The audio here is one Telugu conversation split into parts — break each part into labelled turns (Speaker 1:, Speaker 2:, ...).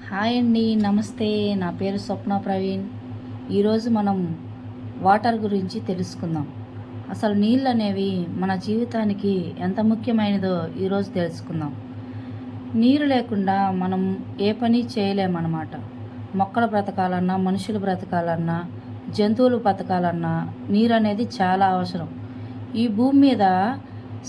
Speaker 1: హాయ్ అండి, నమస్తే. నా పేరు స్వప్న ప్రవీణ్. ఈరోజు మనం వాటర్ గురించి తెలుసుకుందాం. అసలు నీళ్ళు అనేవి మన జీవితానికి ఎంత ముఖ్యమైనదో ఈరోజు తెలుసుకుందాం. నీరు లేకుండా మనం ఏ పని చేయలేమన్నమాట. మొక్కలు బ్రతకాలన్నా, మనుషులు బ్రతకాలన్నా, జంతువులు బ్రతకాలన్నా నీరు అనేది చాలా అవసరం. ఈ భూమి మీద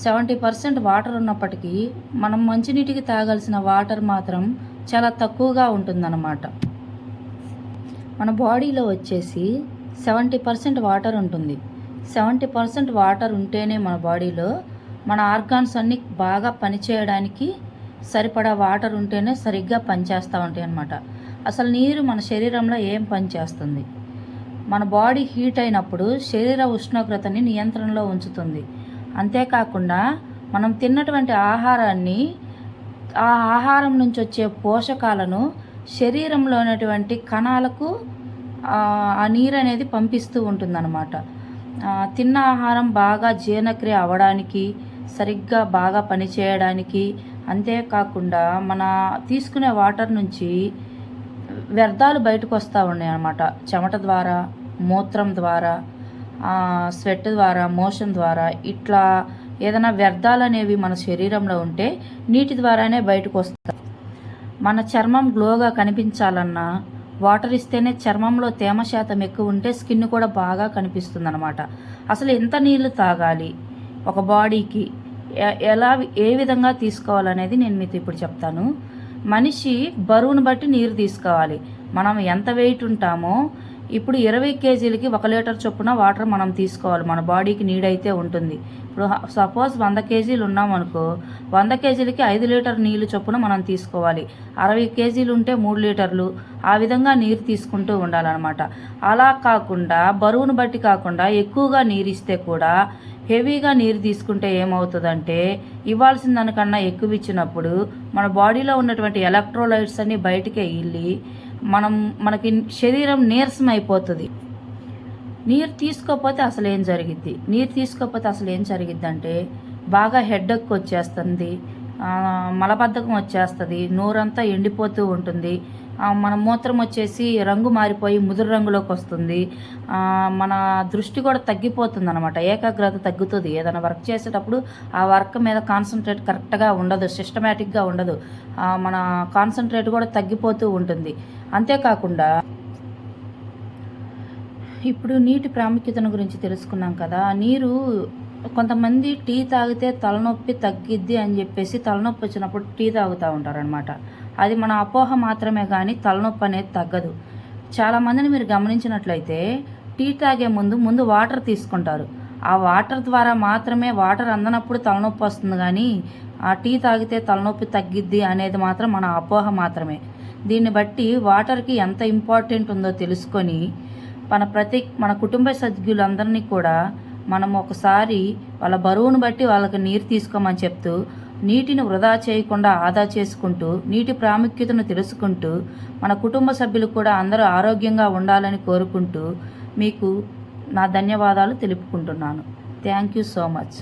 Speaker 1: 70% వాటర్ ఉన్నప్పటికీ మనం మంచినీటికి తాగాల్సిన వాటర్ మాత్రం చాలా తక్కువగా ఉంటుందన్నమాట. మన బాడీలో వచ్చేసి 70% వాటర్ ఉంటుంది. 70% వాటర్ ఉంటేనే మన బాడీలో మన ఆర్గాన్స్ అన్నీ బాగా పనిచేయడానికి సరిపడా వాటర్ ఉంటేనే సరిగ్గా పనిచేస్తూ ఉంటాయి అన్నమాట. అసలు నీరు మన శరీరంలో ఏం పనిచేస్తుంది? మన బాడీ హీట్ అయినప్పుడు శరీర ఉష్ణోగ్రతని నియంత్రణలో ఉంచుతుంది. అంతేకాకుండా మనం తిన్నటువంటి ఆహారాన్ని, ఆ ఆహారం నుంచి వచ్చే పోషకాలను శరీరంలో ఉన్నటువంటి కణాలకు ఆ నీరు అనేది పంపిస్తూ ఉంటుందన్నమాట. తిన్న ఆహారం బాగా జీర్ణక్రియ అవ్వడానికి, సరిగ్గా బాగా పనిచేయడానికి, అంతేకాకుండా మన తీసుకునే వాటర్ నుంచి వ్యర్థాలు బయటకు వస్తూ ఉన్నాయి అన్నమాట. చెమట ద్వారా, మూత్రం ద్వారా, స్వెట్ ద్వారా, మోషన్ ద్వారా ఇట్లా ఏదైనా వ్యర్థాలు అనేవి మన శరీరంలో ఉంటే నీటి ద్వారానే బయటకు వస్తాయి. మన చర్మం గ్లోగా కనిపించాలన్నా వాటర్ ఇస్తేనే, చర్మంలో తేమ శాతం ఎక్కువ ఉంటే స్కిన్ కూడా బాగా కనిపిస్తుంది అనమాట. అసలు ఎంత నీళ్లు తాగాలి ఒక బాడీకి, ఏ విధంగా తీసుకోవాలనేది నేను మీతో ఇప్పుడు చెప్తాను. మనిషి బరువును బట్టి నీరు తీసుకోవాలి. మనం ఎంత వెయిట్ ఉంటామో, ఇప్పుడు 20 కేజీలకి 1 లీటర్ చొప్పున వాటర్ మనం తీసుకోవాలి. మన బాడీకి నీడ్ అయితే ఉంటుంది. ఇప్పుడు సపోజ్ 100 కేజీలు ఉన్నామనుకో, 100 కేజీలకి 5 లీటర్ నీళ్ళు చొప్పున మనం తీసుకోవాలి. 60 కేజీలు ఉంటే 3 లీటర్లు, ఆ విధంగా నీరు తీసుకుంటూ ఉండాలన్నమాట. అలా కాకుండా బరువును బట్టి కాకుండా ఎక్కువగా నీరు ఇస్తే కూడా, హెవీగా నీరు తీసుకుంటే ఏమవుతుందంటే, ఇవ్వాల్సిన దానికన్నా ఎక్కువ ఇచ్చినప్పుడు మన బాడీలో ఉన్నటువంటి ఎలక్ట్రోలైట్స్ అన్నీ బయటికే వెళ్ళి మనకి శరీరం నీరసం అయిపోతుంది. నీరు తీసుకోకపోతే అసలు ఏం జరిగిద్ది అంటే బాగా హెడ్ఎక్ వచ్చేస్తుంది, మలబద్ధకం వచ్చేస్తుంది, నోరంతా ఎండిపోతూ ఉంటుంది, మన మూత్రం వచ్చేసి రంగు మారిపోయి ముదురు రంగులోకి వస్తుంది, మన దృష్టి కూడా తగ్గిపోతుంది అనమాట. ఏకాగ్రత తగ్గుతుంది. ఏదైనా వర్క్ చేసేటప్పుడు ఆ వర్క్ మీద కాన్సన్ట్రేట్ కరెక్ట్గా ఉండదు, సిస్టమేటిక్గా ఉండదు, మన కాన్సన్ట్రేట్ కూడా తగ్గిపోతూ ఉంటుంది. అంతేకాకుండా ఇప్పుడు నీటి ప్రాముఖ్యతను గురించి తెలుసుకున్నాం కదా. నీరు, కొంతమంది టీ తాగితే తలనొప్పి తగ్గిద్ది అని చెప్పేసి తలనొప్పి వచ్చినప్పుడు టీ తాగుతూ ఉంటారనమాట. అది మన అపోహ మాత్రమే, కానీ తలనొప్పి అనేది తగ్గదు. చాలామందిని మీరు గమనించినట్లయితే టీ తాగే ముందు వాటర్ తీసుకుంటారు. ఆ వాటర్ ద్వారా మాత్రమే, వాటర్ అందనప్పుడు తలనొప్పి వస్తుంది, కానీ ఆ టీ తాగితే తలనొప్పి తగ్గిద్ది అనేది మాత్రం మన అపోహ మాత్రమే. దీన్ని బట్టి వాటర్కి ఎంత ఇంపార్టెంట్ ఉందో తెలుసుకొని మన కుటుంబ సభ్యులందరినీ కూడా మనం ఒకసారి వాళ్ళ బరువును బట్టి వాళ్ళకి నీరు తీసుకోమని చెప్తూ, నీటిని వృధా చేయకుండా ఆదా చేసుకుంటూ, నీటి ప్రాముఖ్యతను తెలుసుకుంటూ, మన కుటుంబ సభ్యులు కూడా అందరూ ఆరోగ్యంగా ఉండాలని కోరుకుంటూ మీకు నా ధన్యవాదాలు తెలుపుకుంటున్నాను. Thank you so much.